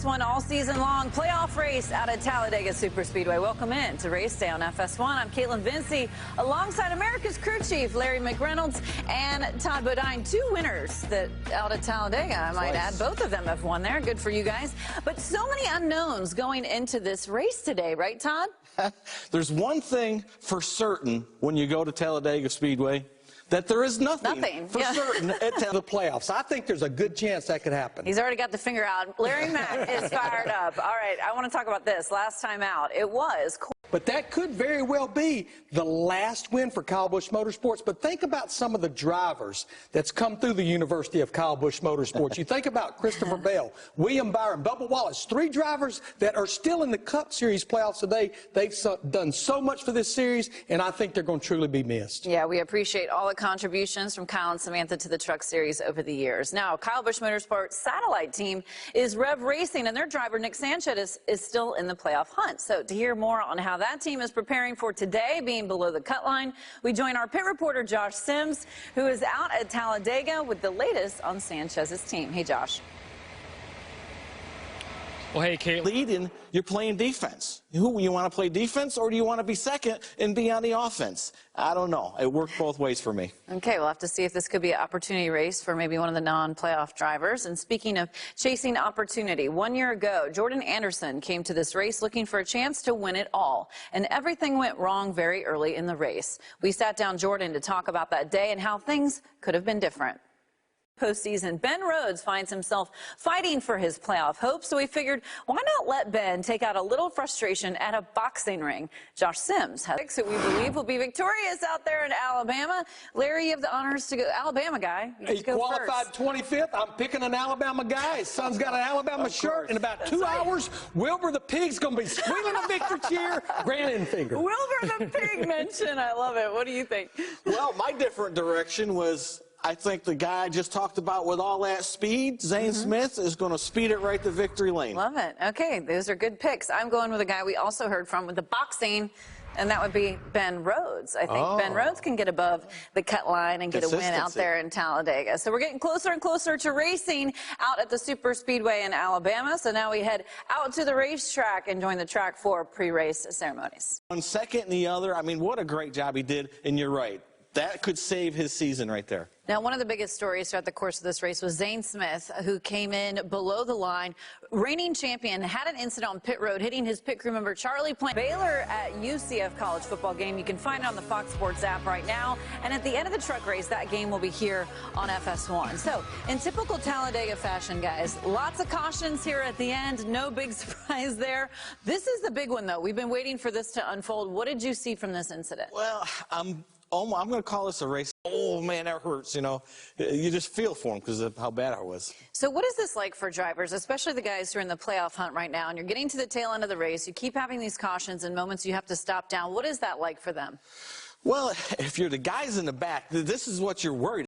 FS1 all season long. Playoff race out at Talladega Superspeedway. Welcome in to Race Day on FS1. I'm Kaitlyn Vincie alongside America's crew chief Larry McReynolds and Todd Bodine. Two winners out at Talladega, I might add. Both of them have won there. Good for you guys. But so many unknowns going into this race today, right, Todd? There's one thing for certain when you go to Talladega Speedway, that there is nothing for certain at the playoffs. I think there's a good chance that could happen. He's already got the finger out. Larry Mack is fired up. All right, I want to talk about this. Last time out, it was. But that could very well be the last win for Kyle Busch Motorsports. But think about some of the drivers that's come through the University of Kyle Busch Motorsports. You think about Christopher Bell, William Byron, Bubba Wallace, three drivers that are still in the Cup Series playoffs today. They've done so much for this series, and I think they're going to truly be missed. Yeah, we appreciate all the contributions from Kyle and Samantha to the Truck Series over the years. Now, Kyle Busch Motorsports satellite team is Rev Racing, and their driver, Nick Sanchez, is still in the playoff hunt. So to hear more on how that team is preparing for today, being below the cut line, we join our pit reporter, Josh Sims, who is out at Talladega with the latest on Sanchez's team. Hey, Josh. Well, hey, Kate. Leading, you're playing defense. You want to play defense, or do you want to be second and be on the offense? I don't know. It worked both ways for me. Okay, we'll have to see if this could be an opportunity race for maybe one of the non-playoff drivers. And speaking of chasing opportunity, 1 year ago, Jordan Anderson came to this race looking for a chance to win it all. And everything went wrong very early in the race. We sat down Jordan to talk about that day and how things could have been different. Postseason, Ben Rhodes finds himself fighting for his playoff hopes, so we figured, why not let Ben take out a little frustration at a boxing ring? Josh Sims has who we believe will be victorious out there in Alabama. Larry, you have the honors to go. Alabama guy. He qualified 25th. I'm picking an Alabama guy. His son's got an Alabama shirt. In about 2 hours, Wilbur the Pig's going to be squealing a victory cheer, granted finger. Wilbur the Pig mention. I love it. What do you think? Well, my different direction was, I think the guy I just talked about with all that speed, Zane Smith, is going to speed it right to victory lane. Love it. Okay, those are good picks. I'm going with a guy we also heard from with the boxing, and that would be Ben Rhodes. I think Ben Rhodes can get above the cut line and get a win out there in Talladega. So we're getting closer and closer to racing out at the Super Speedway in Alabama. So now we head out to the racetrack and join the track for pre-race ceremonies. 1 second and the other. I mean, what a great job he did, and you're right. That could save his season right there. Now, one of the biggest stories throughout the course of this race was Zane Smith, who came in below the line. Reigning champion had an incident on pit road, hitting his pit crew member, Charlie Plant. Baylor at UCF college football game. You can find it on the Fox Sports app right now. And at the end of the truck race, that game will be here on FS1. So, in typical Talladega fashion, guys, lots of cautions here at the end. No big surprise there. This is the big one, though. We've been waiting for this to unfold. What did you see from this incident? Well, I'm going to call this a race. Oh, man, that hurts, you know. You just feel for him because of how bad it was. So what is this like for drivers, especially the guys who are in the playoff hunt right now, and you're getting to the tail end of the race, you keep having these cautions and moments you have to stop down. What is that like for them? Well, if you're the guys in the back, this is what you're worried about.